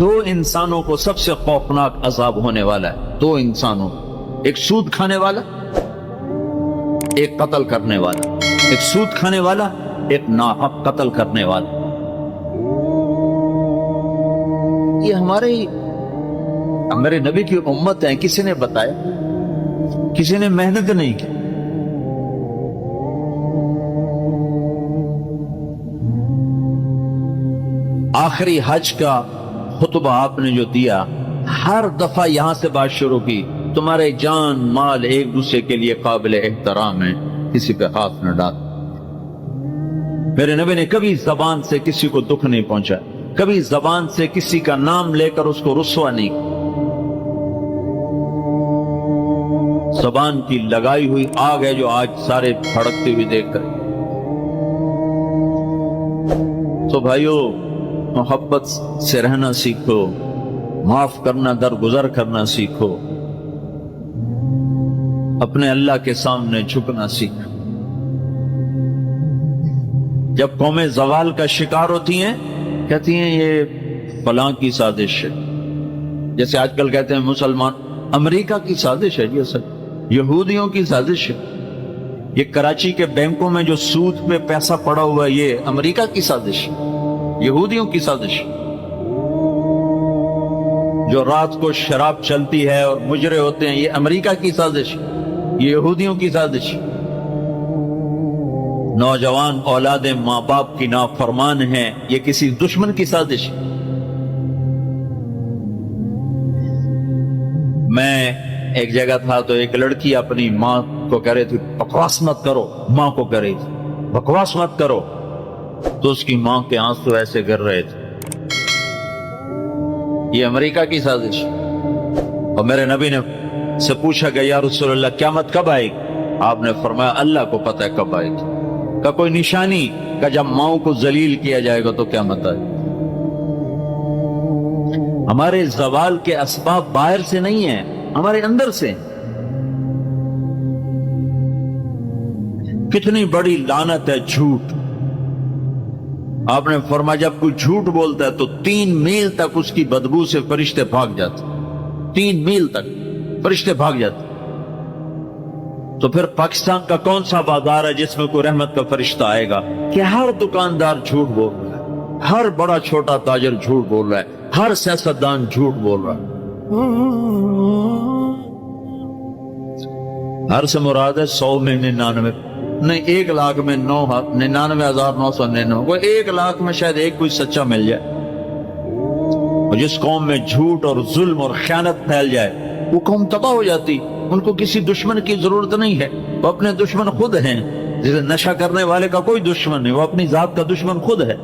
دو انسانوں کو سب سے خوفناک عذاب ہونے والا ہے، دو انسانوں، ایک سود کھانے والا، ایک قتل کرنے والا، ایک سود کھانے والا، ایک ناحق قتل کرنے والا۔ یہ ہمارے نبی کی امت ہے، کسی نے بتایا، کسی نے محنت نہیں کی۔ آخری حج کا خطبہ آپ نے جو دیا، ہر دفعہ یہاں سے بات شروع کی، تمہارے جان مال ایک دوسرے کے لیے قابل احترام ہے، کسی پہ ہاتھ نہ ڈال۔ میرے نبی نے کبھی زبان سے کسی کو دکھ نہیں پہنچا، کبھی زبان سے کسی کا نام لے کر اس کو رسوا نہیں۔ زبان کی لگائی ہوئی آگ ہے جو آج سارے بھڑکتے ہوئے دیکھ کر۔ تو بھائیو، محبت سے رہنا سیکھو، معاف کرنا، درگزر کرنا سیکھو، اپنے اللہ کے سامنے جھکنا سیکھو۔ جب قومیں زوال کا شکار ہوتی ہیں، کہتی ہیں یہ فلاں کی سازش ہے، جیسے آج کل کہتے ہیں مسلمان، امریکہ کی سازش ہے، یہ سب یہودیوں کی سازش ہے۔ یہ کراچی کے بینکوں میں جو سود پہ پیسہ پڑا ہوا ہے، یہ امریکہ کی سازش ہے، یہودیوں کی سازش۔ جو رات کو شراب چلتی ہے اور مجرے ہوتے ہیں، یہ امریکہ کی سازش، یہ یہودیوں کی سازش۔ نوجوان اولاد ماں باپ کی نافرمان ہیں، یہ کسی دشمن کی سازش۔ میں ایک جگہ تھا تو ایک لڑکی اپنی ماں کو کہہ رہی تھی بکواس مت کرو، ماں کو کہہ رہی تھی بکواس مت کرو، تو اس کی ماں کے آنسو ایسے گر رہے تھے۔ یہ امریکہ کی سازش۔ اور میرے نبی نے سے پوچھا کہ یا رسول اللہ قیامت کب آئے گی؟ آپ نے فرمایا اللہ کو پتہ ہے کب آئے گی۔ کا کوئی نشانی کہ جب ماؤں کو ذلیل کیا جائے گا تو قیامت آئے گی۔ ہمارے زوال کے اسباب باہر سے نہیں ہیں، ہمارے اندر سے۔ کتنی بڑی لعنت ہے جھوٹ۔ آپ نے فرمایا جب کوئی جھوٹ بولتا ہے تو 3 میل تک اس کی بدبو سے فرشتے بھاگ جاتے، 3 میل تک فرشتے بھاگ جاتے۔ تو پھر پاکستان کا کون سا بازار ہے جس میں کوئی رحمت کا فرشتہ آئے گا؟ کہ ہر دکاندار جھوٹ بول رہا ہے، ہر بڑا چھوٹا تاجر جھوٹ بول رہا ہے، ہر سیاستدان جھوٹ بول رہا ہے۔ ہر سے مراد ہے 100 میں 99 نہیں، 1 لاکھ میں 99,999، وہ 1 لاکھ میں شاید ایک کوئی سچا مل جائے۔ اور جس قوم میں جھوٹ اور ظلم اور خیانت پھیل جائے وہ قوم تباہ ہو جاتی۔ ان کو کسی دشمن کی ضرورت نہیں ہے، وہ اپنے دشمن خود ہیں۔ جیسے نشہ کرنے والے کا کوئی دشمن نہیں، وہ اپنی ذات کا دشمن خود ہے۔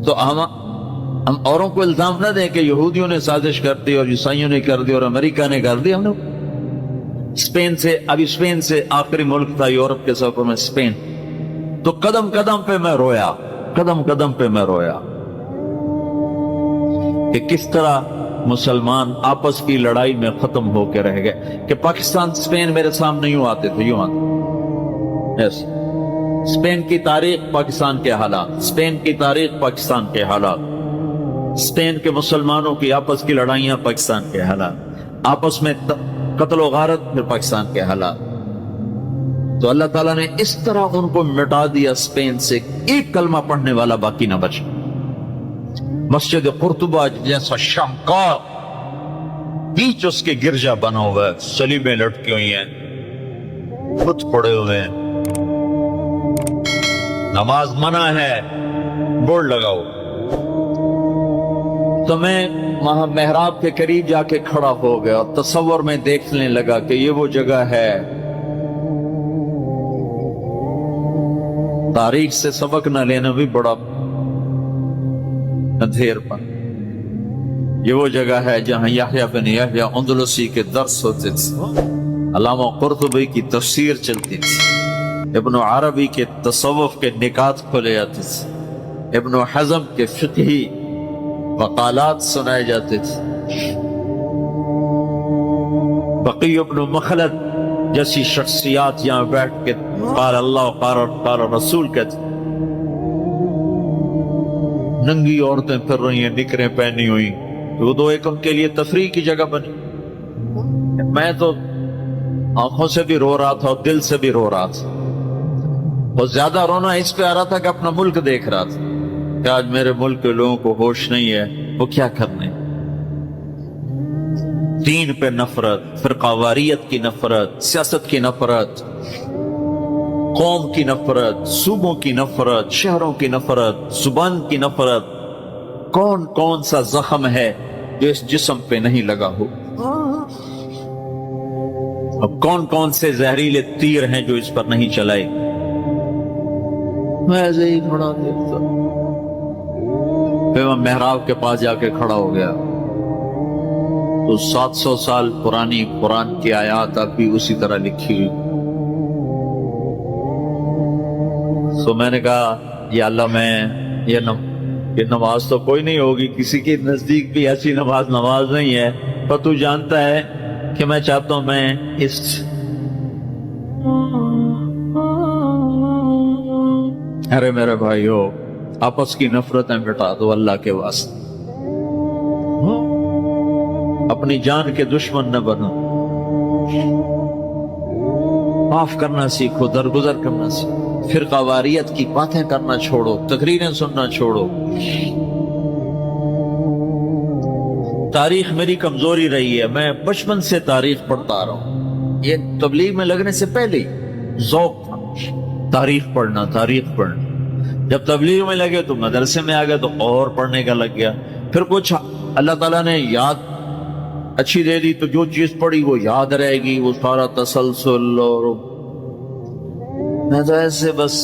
تو ہم اوروں کو الزام نہ دیں کہ یہودیوں نے سازش کر دی اور عیسائیوں نے کر دی اور امریکہ نے کر دی۔ ہم نے اسپین سے آخری ملک تھا یورپ کے سفر میں اسپین، تو قدم قدم پہ میں رویا، قدم قدم پہ میں رویا کہ کس طرح مسلمان آپس کی لڑائی میں ختم ہو کے رہ گئے۔ کہ پاکستان اسپین میرے سامنے یوں آتے تھے، یوں آتے۔ یس، اسپین کی تاریخ، پاکستان کے حالات، اسپین کی تاریخ، پاکستان کے حالات، اسپین کے مسلمانوں کی آپس کی لڑائیاں، پاکستان کے حالات، آپس میں قتل و غارت، پھر پاکستان کے حالات۔ تو اللہ تعالیٰ نے اس طرح ان کو مٹا دیا اسپین سے، ایک کلمہ پڑھنے والا باقی نہ بچا۔ مسجد قرطبہ جیسا شاہکار، بیچ اس کے گرجا بنا ہوا ہے، صلیبیں لٹکی ہوئی ہیں، بت پڑے ہوئے ہیں، نماز منع ہے، بورڈ لگاؤ۔ تو میں وہاں محراب کے قریب جا کے کھڑا ہو گیا اور تصور میں دیکھنے لگا کہ یہ وہ جگہ ہے تاریخ سے سبق نہ لینا بھی بڑا اندھیر پر۔ یہ وہ جگہ ہے جہاں یحییٰ بن یحییٰ اندلسی کے درس ہوتے تھے، علامہ قرطبی کی تفسیر چلتی تھی، ابن عربی کے تصوف کے نکات کھولے جاتے تھے، ابن حزم کے فقہی مقالات سنائے جاتے تھے، بقی ابن مخلد جیسی شخصیات یہاں بیٹھ کے قال اللہ قال رسول کہتے۔ ننگی عورتیں پھر رہی ہیں نکریں پہنی ہوئی، وہ تو ایک ان کے لیے تفریح کی جگہ بنی. میں تو آنکھوں سے بھی رو رہا تھا اور دل سے بھی رو رہا تھا. اور زیادہ رونا اس پہ آ رہا تھا کہ اپنا ملک دیکھ رہا تھا کہ آج میرے ملک کے لوگوں کو ہوش نہیں ہے وہ کیا کرنے. دین پہ نفرت، فرقہ واریت کی نفرت، سیاست کی نفرت، قوم کی نفرت، صوبوں کی نفرت، شہروں کی نفرت، زبان کی نفرت. کون کون سا زخم ہے جو اس جسم پہ نہیں لگا ہو؟ اب کون کون سے زہریلے تیر ہیں جو اس پر نہیں چلائے؟ میں ایسے ہی کھڑا دیکھتا. پھر میں محراب کے پاس جا کے کھڑا ہو گیا تو 700 سال پرانی قرآن کی آیات اب بھی اسی طرح لکھی ہوئی. تو میں نے کہا یا اللہ میں یہ نماز تو کوئی نہیں ہوگی، کسی کے نزدیک بھی ایسی نماز نہیں ہے، پر تو جانتا ہے کہ میں چاہتا ہوں میں اس ارے میرے بھائیو آپس کی نفرتیں مٹا دو اللہ کے واسطے. اپنی جان کے دشمن نہ بنو. معاف کرنا سیکھو، درگزر کرنا سیکھو، فرقہ واریت کی باتیں کرنا چھوڑو، تقریریں سننا چھوڑو. تاریخ میری کمزوری رہی ہے، میں بچپن سے تاریخ پڑھتا آ رہا ہوں. یہ تبلیغ میں لگنے سے پہلے ذوق تھا تاریخ پڑھنا. جب تبلیغ میں لگے تو مدرسے میں آ گئے تو اور پڑھنے کا لگ گیا. پھر کچھ اللہ تعالیٰ نے یاد اچھی دے دی تو جو چیز پڑھی وہ یاد رہے گی، وہ سارا تسلسل. اور میں تو ایسے بس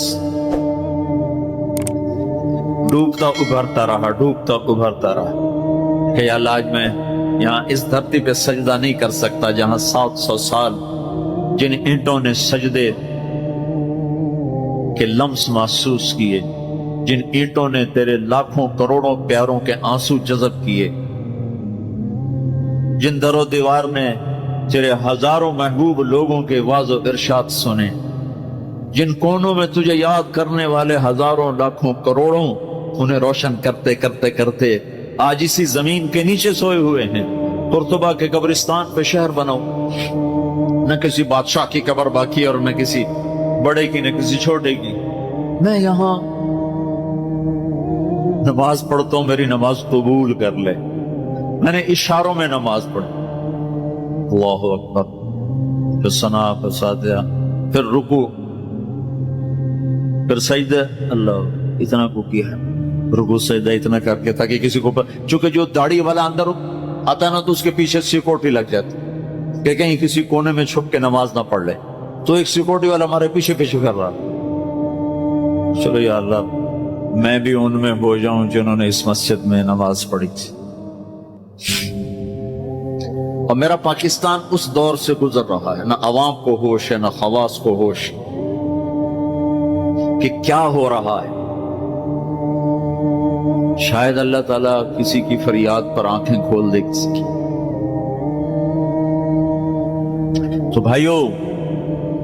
ڈوبتا ابھرتا رہا کہ یا اللہ آج میں یہاں اس دھرتی پہ سجدہ نہیں کر سکتا جہاں 700 سال جن اینٹوں نے سجدے کے لمس محسوس کیے، جن اینٹوں نے تیرے لاکھوں کروڑوں پیاروں کے آنسو جذب کیے، جن در و دیوار نے تیرے ہزاروں محبوب لوگوں کے واز و ارشاد سنے، جن کونوں میں تجھے یاد کرنے والے ہزاروں لاکھوں کروڑوں انہیں روشن کرتے کرتے آج اسی زمین کے نیچے سوئے ہوئے ہیں. قرطبہ کے قبرستان پہ شہر بناؤ، نہ کسی بادشاہ کی قبر باقی اور نہ کسی بڑے کی نہ کسی چھوٹے کی. میں یہاں نماز پڑھتا ہوں، میری نماز قبول کر لے. میں نے اشاروں میں نماز پڑھی، اللہ اکبر، پھر ثنا، پھر سجدہ، پھر رکوع، پھر سجدہ. اللہ اتنا کو کیا ہے، رکوع سجدہ اتنا کر کے تاکہ کسی کو چونکہ جو داڑھی والا اندر آتا ہے نا تو اس کے پیچھے سیکورٹی لگ جاتی کہ کہیں کسی کونے میں چھپ کے نماز نہ پڑھ لے، تو ایک سیکورٹی والا ہمارے پیچھے کر رہا. چلو یا اللہ میں بھی ان میں ہو جاؤں جنہوں نے اس مسجد میں نماز پڑھی تھی. اور میرا پاکستان اس دور سے گزر رہا ہے، نہ عوام کو ہوش ہے نہ خواص کو ہوش کہ کیا ہو رہا ہے. شاید اللہ تعالیٰ کسی کی فریاد پر آنکھیں کھول دے کسی کی. تو بھائیو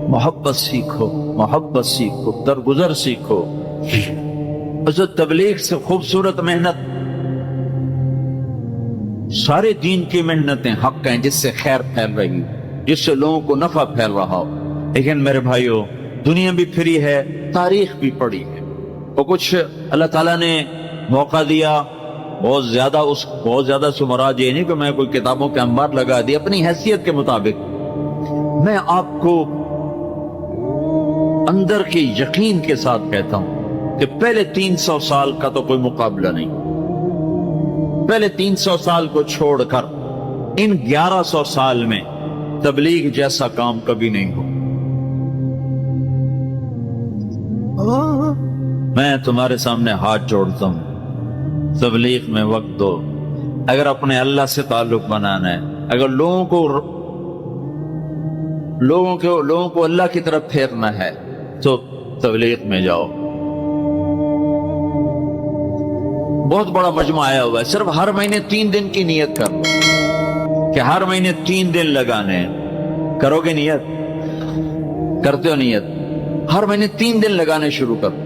محبت سیکھو، درگزر سیکھو. حضرت تبلیغ سے خوبصورت محنت سارے دین کی محنتیں حق ہیں جس سے خیر پھیل رہی، جس سے لوگوں کو نفع پھیل رہا ہو. لیکن میرے بھائیو دنیا بھی پھری ہے، تاریخ بھی پڑی ہے، اور کچھ اللہ تعالیٰ نے موقع دیا بہت زیادہ سے مراد یہ نہیں کہ میں کوئی کتابوں کے انبار لگا دی. اپنی حیثیت کے مطابق میں آپ کو اندر کے یقین کے ساتھ کہتا ہوں کہ پہلے 300 سال کا تو کوئی مقابلہ نہیں. پہلے 300 سال کو چھوڑ کر ان 1100 سال میں تبلیغ جیسا کام کبھی نہیں ہو. میں تمہارے سامنے ہاتھ جوڑتا ہوں، تبلیغ میں وقت دو. اگر اپنے اللہ سے تعلق بنانا ہے، اگر لوگوں کو اللہ کی طرف پھیرنا ہے تو تبلیغ میں جاؤ. بہت بڑا مجمع آیا ہوا ہے، صرف ہر مہینے 3 دن کی نیت کر کہ ہر مہینے 3 دن لگانے ہیں. کرو گے نیت؟ کرتے ہو نیت؟ ہر مہینے 3 دن لگانے شروع کرو.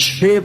6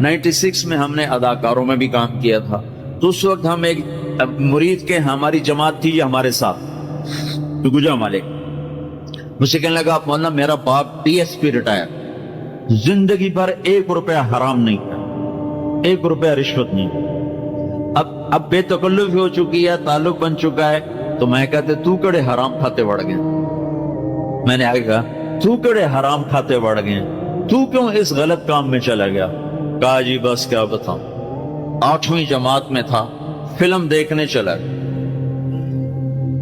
96 میں ہم نے اداکاروں میں بھی کام کیا تھا. تو اس وقت ہم ایک مرید کے ہماری جماعت تھی ہمارے ساتھ گجا مالک. مجھے کہنے لگا مولانا میرا باپ DSP ریٹائر, زندگی بھر 1 روپیہ حرام نہیں کیا, 1 روپیہ رشوت نہیں. اب بے تکلف ہو چکی ہے, تعلق بن چکا ہے, تو میں کہتے تو کڑے حرام کھاتے بڑھ گئے. میں نے آگے کہا تو کڑے حرام کھاتے بڑھ گئے, تو کیوں اس غلط کام میں چلا گیا؟ کہا جی بس کیا بتاؤں, 8ویں جماعت میں تھا, فلم دیکھنے چلا گیا.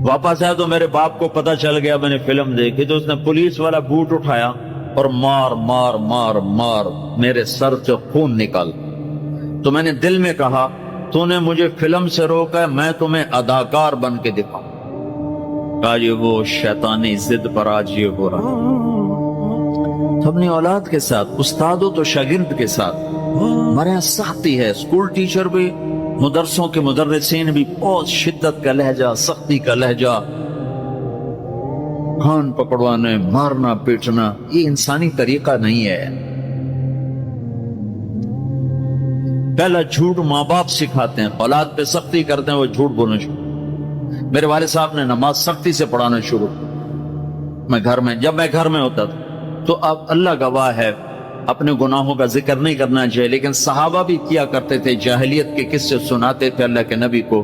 واپس آیا تو میرے باپ کو پتا چل گیا میں نے فلم دیکھی, تو اس نے پولیس والا بوٹ اٹھایا اور مار مار مار مار میرے سر سے خون نکال. تو میں نے دل میں کہا تو نے مجھے فلم سے روکا ہے, میں تمہیں اداکار بن کے دکھاؤں. کہا جی وہ شیطانی ضد پر آج یہ ہو رہا. تو اپنی اولاد کے ساتھ, استادوں تو شاگرد کے ساتھ ہمارے یہاں سختی ہے. اسکول ٹیچر بھی, مدرسوں کے مدرسین بھی بہت شدت کا لہجہ, سختی کا لہجہ, کان پکڑوانے, مارنا پیٹنا, یہ انسانی طریقہ نہیں ہے. پہلا جھوٹ ماں باپ سکھاتے ہیں, اولاد پہ سختی کرتے ہیں, وہ جھوٹ بولنا شروع. میرے والد صاحب نے نماز سختی سے پڑھانا شروع. جب میں گھر میں ہوتا تھا تو اب اللہ گواہ ہے اپنے گناہوں کا ذکر نہیں کرنا چاہیے, لیکن صحابہ بھی کیا کرتے تھے, جاہلیت کے قصے سناتے تھے اللہ کے نبی کو,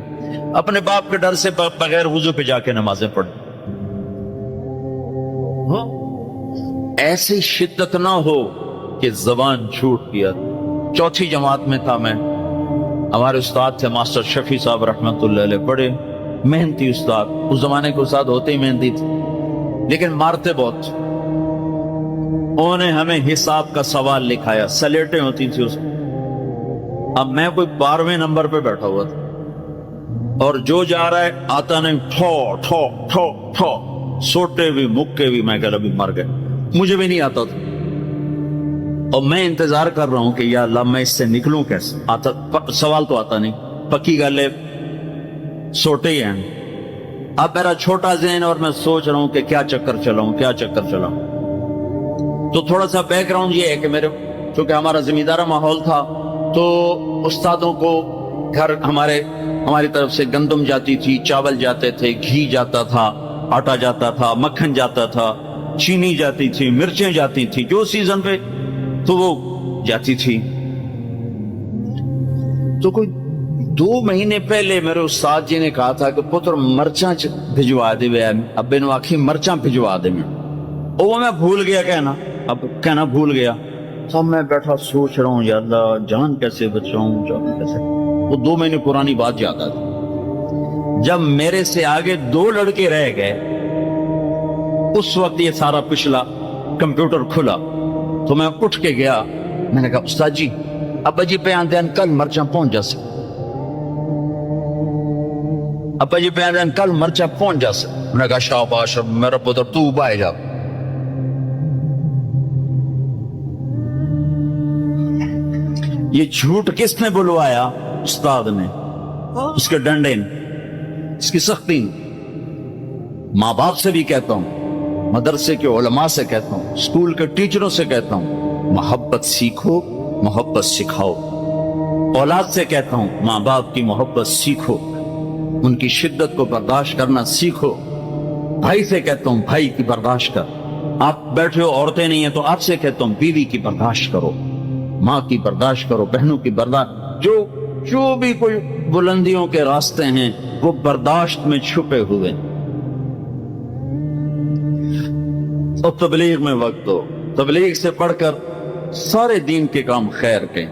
اپنے باپ کے ڈر سے بغیر وضو پہ جا کے نمازیں پڑھ. ایسی شدت نہ ہو کہ زبان چھوٹ گیا. 4تھی جماعت میں تھا میں, ہمارے استاد تھے ماسٹر شفیع صاحب رحمت اللہ علیہ, بڑے محنتی استاد. اس زمانے کے استاد ہوتے ہی محنتی تھے, لیکن مارتے بہت. انہوں نے ہمیں حساب کا سوال لکھایا, سلیٹیں ہوتی تھی اس میں. اب میں کوئی 12ویں نمبر پہ بیٹھا ہوا تھا, اور جو جا رہا ہے آتا نہیں, ٹھو ٹھو ٹھو ٹھو, سوٹے بھی مکے بھی. میں کہا ابھی مر گئے, مجھے بھی نہیں آتا تھا. اور میں انتظار کر رہا ہوں کہ یا اللہ میں اس سے نکلوں کیسے. سوال تو آتا نہیں, پکی گل ہے, سوٹے ہی ہیں. اب میرا چھوٹا ذہن, اور میں سوچ رہا ہوں کہ کیا چکر چلاؤں, کیا چکر چلاؤں. تو تھوڑا سا بیک گراؤنڈ یہ ہے کہ چونکہ ہمارا زمیندارہ ماحول تھا, تو استادوں کو گھر ہماری طرف سے گندم جاتی تھی, چاول جاتے تھے, گھی جاتا تھا, آٹا جاتا تھا, مکھن جاتا تھا, چینی جاتی تھی, مرچیں جاتی تھی, جو سیزن پہ تو وہ جاتی تھی. تو کوئی 2 مہینے پہلے میرے استاد جی نے کہا تھا کہ پتر مرچاں بھجوا دے, ابے نو آخی مرچاں بھجوا دے. وہ میں بھول گیا کہنا بھول گیا. سب میں بیٹھا سوچ رہا ہوں یا اللہ جان کیسے بچاؤں, جان کیسے. وہ 2 مہینے پرانی بات یاد آ گئی. جب میرے سے آگے 2 لڑکے رہ گئے, اس وقت یہ سارا پچھلا کمپیوٹر کھلا, تو میں اٹھ کے گیا. میں نے کہا استاد جی ابا جی پہ آندے کل مرچاں پہنچ جا سکتے, ابا جی پہ آندے کل مرچاں پہنچ جا سکتے. میں نے کہا شاباش میرا پتر تو بائے جا. یہ جھوٹ کس نے بلوایا؟ استاد نے, اس کے ڈنڈے نے, اس کی سختی نے. ماں باپ سے بھی کہتا ہوں, مدرسے کے علماء سے کہتا ہوں, اسکول کے ٹیچروں سے کہتا ہوں, محبت سیکھو, محبت سکھاؤ. اولاد سے کہتا ہوں ماں باپ کی محبت سیکھو, ان کی شدت کو برداشت کرنا سیکھو. بھائی سے کہتا ہوں بھائی کی برداشت کر. آپ بیٹھے ہو عورتیں نہیں ہیں تو آپ سے کہتا ہوں بیوی کی برداشت کرو, ماں کی برداشت کرو, بہنوں کی برداشت. جو بھی کوئی بلندیوں کے راستے ہیں وہ برداشت میں چھپے ہوئے. اور تبلیغ میں وقت دو, تبلیغ سے پڑھ کر سارے دین کے کام خیر کے,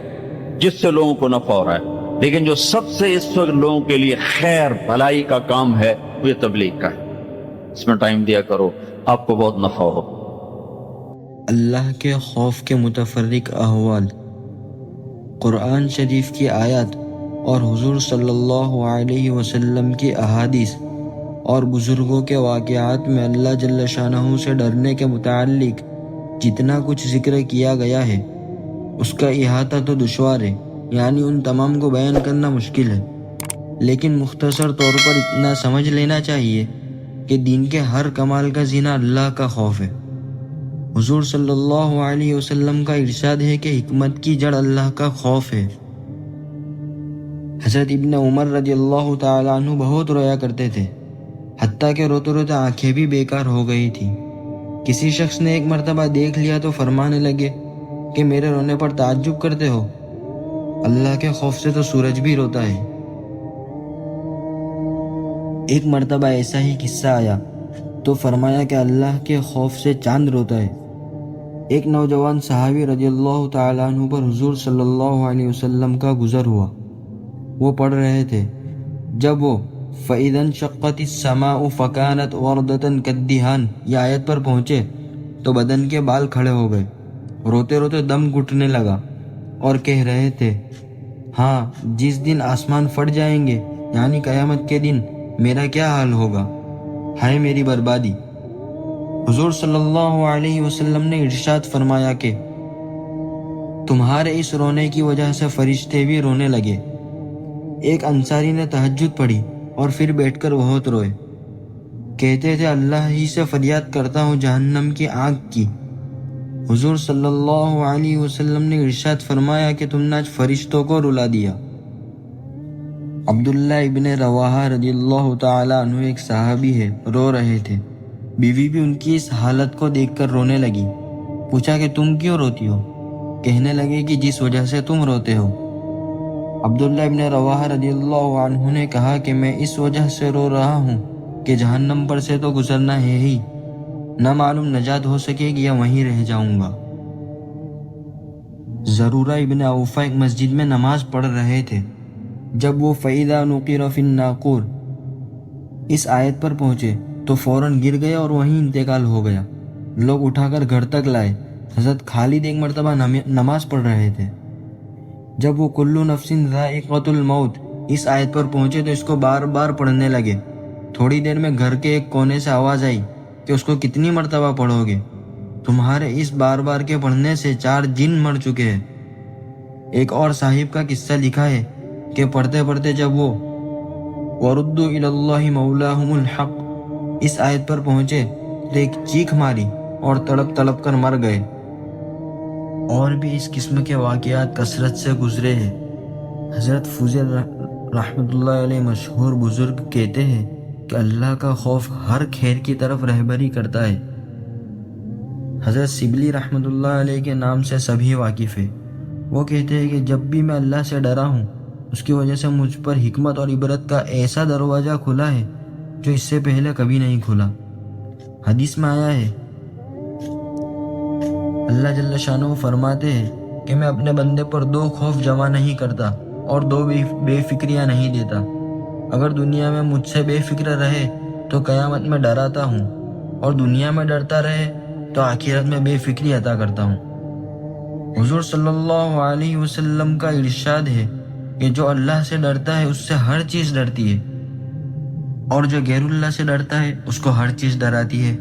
جس سے لوگوں کو نفع ہو رہا ہے. لیکن جو سب سے اس وقت لوگوں کے لیے خیر بھلائی کا کام ہے وہ یہ تبلیغ کا ہے. اس میں ٹائم دیا کرو, آپ کو بہت نفع ہو. اللہ کے خوف کے متفرق احوال, قرآن شریف کی آیات اور حضور صلی اللہ علیہ وسلم کی احادیث اور بزرگوں کے واقعات میں اللہ جل شانہ سے ڈرنے کے متعلق جتنا کچھ ذکر کیا گیا ہے اس کا احاطہ تو دشوار ہے, یعنی ان تمام کو بیان کرنا مشکل ہے. لیکن مختصر طور پر اتنا سمجھ لینا چاہیے کہ دین کے ہر کمال کا زینہ اللہ کا خوف ہے. حضور صلی اللہ علیہ وسلم کا ارشاد ہے کہ حکمت کی جڑ اللہ کا خوف ہے۔ حضرت ابن عمر رضی اللہ تعالیٰ عنہ بہت رویا کرتے تھے، حتیٰ کہ روتے روتے آنکھیں بھی بیکار ہو گئی تھیں۔ کسی شخص نے ایک مرتبہ دیکھ لیا تو فرمانے لگے کہ میرے رونے پر تعجب کرتے ہو؟ اللہ کے خوف سے تو سورج بھی روتا ہے۔ ایک مرتبہ ایسا ہی قصہ آیا تو فرمایا کہ اللہ کے خوف سے چاند روتا ہے۔ ایک نوجوان صحابی رضی اللہ تعالیٰ عنہ پر حضور صلی اللہ علیہ وسلم کا گزر ہوا۔ وہ پڑھ رہے تھے، جب وہ فَإِذَا انشَقَّتِ السَّمَاءُ فَكَانَتْ وَرْدَةً كَالدِّهَانِ یہ آیت پر پہنچے تو بدن کے بال کھڑے ہو گئے، روتے روتے دم گھٹنے لگا اور کہہ رہے تھے، ہاں جس دن آسمان پھٹ جائیں گے یعنی قیامت کے دن میرا کیا حال ہوگا، ہائے میری بربادی۔ حضور صلی اللہ علیہ وسلم نے ارشاد فرمایا کہ تمہارے اس رونے کی وجہ سے فرشتے بھی رونے لگے۔ ایک انصاری نے تہجد پڑھی اور پھر بیٹھ کر بہت روئے، کہتے تھے اللہ ہی سے فریاد کرتا ہوں جہنم کی آگ کی۔ حضور صلی اللہ علیہ وسلم نے ارشاد فرمایا کہ تم نے آج فرشتوں کو رلا دیا۔ عبداللہ ابن رواحہ رضی اللہ تعالیٰ عنہ ایک صحابی ہے، رو رہے تھے، بیوی بھی ان کی اس حالت کو دیکھ کر رونے لگی۔ پوچھا کہ تم کیوں روتی ہو؟ کہنے لگے کہ جس وجہ سے تم روتے ہو۔ عبداللہ ابن رواحہ رضی اللہ عنہ نے کہا کہ میں اس وجہ سے رو رہا ہوں کہ جہنم پر سے تو گزرنا ہے ہی، نہ معلوم نجات ہو سکے گی یا وہیں رہ جاؤں گا۔ ضرورہ ابن اوفا ایک مسجد میں نماز پڑھ رہے تھے، جب وہ فَإِذَا نُقِرَ فِي النَّاقُورِ اس آیت پر پہنچے تو فوراً گر گئے اور وہیں انتقال ہو گیا۔ لوگ اٹھا کر گھر تک لائے۔ حضرت خالد ایک مرتبہ نماز پڑھ رہے تھے، جب وہ کلُّ نفس ذائقۃ الموت اس آیت پر پہنچے تو اس کو بار بار پڑھنے لگے۔ تھوڑی دیر میں گھر کے ایک کونے سے آواز آئی کہ اس کو کتنی مرتبہ پڑھو گے؟ تمہارے اس بار بار کے پڑھنے سے 4 جن مر چکے ہیں۔ ایک اور صاحب کا قصہ لکھا ہے کہ پڑھتے پڑھتے جب وہ وَرُدُّوا إِلَى اللَّهِ مَوْلَاهُمُ الْحَقِّ اس آیت پر پہنچے تو ایک چیخ ماری اور تڑپ تڑپ کر مر گئے۔ اور بھی اس قسم کے واقعات کثرت سے گزرے ہیں۔ حضرت فضیل رحمۃ اللہ علیہ مشہور بزرگ کہتے ہیں کہ اللہ کا خوف ہر خیر کی طرف رہبری کرتا ہے۔ حضرت سبلی رحمۃ اللہ علیہ کے نام سے سبھی واقف ہیں۔ وہ کہتے ہیں کہ جب بھی میں اللہ سے ڈرا ہوں اس کی وجہ سے مجھ پر حکمت اور عبرت کا ایسا دروازہ کھلا ہے جو اس سے پہلے کبھی نہیں کھلا۔ حدیث میں آیا ہے، اللہ جل شانہ فرماتے ہیں کہ میں اپنے بندے پر 2 خوف جمع نہیں کرتا اور 2 بے فکریاں نہیں دیتا۔ اگر دنیا میں مجھ سے بے فکر رہے تو قیامت میں ڈراتا ہوں، اور دنیا میں ڈرتا رہے تو آخرت میں بے فکری عطا کرتا ہوں۔ حضور صلی اللہ علیہ وسلم کا ارشاد ہے کہ جو اللہ سے ڈرتا ہے اس سے ہر چیز ڈرتی ہے، اور جو غیر اللہ سے ڈرتا ہے اس کو ہر چیز ڈراتی ہے۔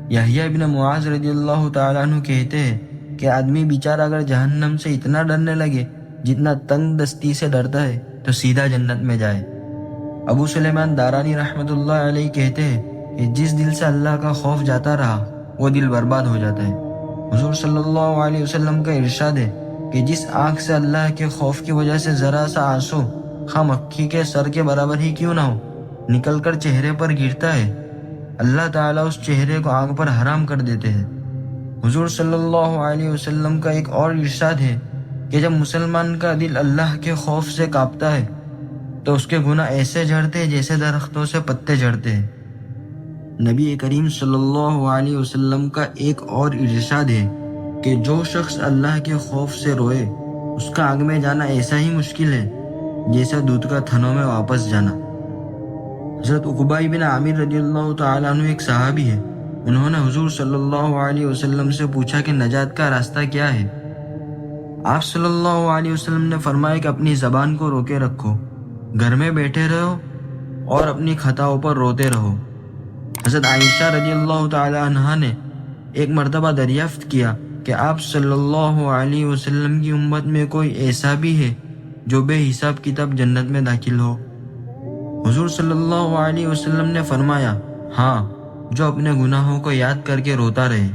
یحییٰ ابن معاذ رضی اللہ تعالیٰ عنہ کہتے ہیں کہ آدمی بیچارہ اگر جہنم سے اتنا ڈرنے لگے جتنا تنگ دستی سے ڈرتا ہے تو سیدھا جنت میں جائے۔ ابو سلیمان دارانی رحمۃ اللہ علیہ کہتے ہیں کہ جس دل سے اللہ کا خوف جاتا رہا وہ دل برباد ہو جاتا ہے۔ حضور صلی اللہ علیہ وسلم کا ارشاد ہے کہ جس آنکھ سے اللہ کے خوف کی وجہ سے ذرا سا آنسو خواہ مکھی کے سر کے برابر ہی کیوں نہ ہو نکل کر چہرے پر گرتا ہے، اللہ تعالیٰ اس چہرے کو آگ پر حرام کر دیتے ہیں۔ حضور صلی اللہ علیہ وسلم کا ایک اور ارشاد ہے کہ جب مسلمان کا دل اللہ کے خوف سے کانپتا ہے تو اس کے گناہ ایسے جھڑتے ہیں جیسے درختوں سے پتے جھڑتے ہیں۔ نبی کریم صلی اللہ علیہ وسلم کا ایک اور ارشاد ہے کہ جو شخص اللہ کے خوف سے روئے اس کا آگ میں جانا ایسا ہی مشکل ہے جیسا دودھ کا تھنوں میں واپس جانا۔ حضرت عقبہ بن عامر رضی اللہ تعالیٰ عنہ ایک صحابی ہے۔ انہوں نے حضور صلی اللہ علیہ وسلم سے پوچھا کہ نجات کا راستہ کیا ہے؟ آپ صلی اللہ علیہ وسلم نے فرمایا کہ اپنی زبان کو روکے رکھو، گھر میں بیٹھے رہو اور اپنی خطاؤں پر روتے رہو۔ حضرت عائشہ رضی اللہ تعالی عنہا نے ایک مرتبہ دریافت کیا کہ آپ صلی اللہ علیہ وسلم کی امت میں کوئی ایسا بھی ہے جو بے حساب کتاب جنت میں داخل ہو؟ حضور صلی اللہ علیہ وسلم نے فرمایا، ہاں، جو اپنے گناہوں کو یاد کر کے روتا رہے۔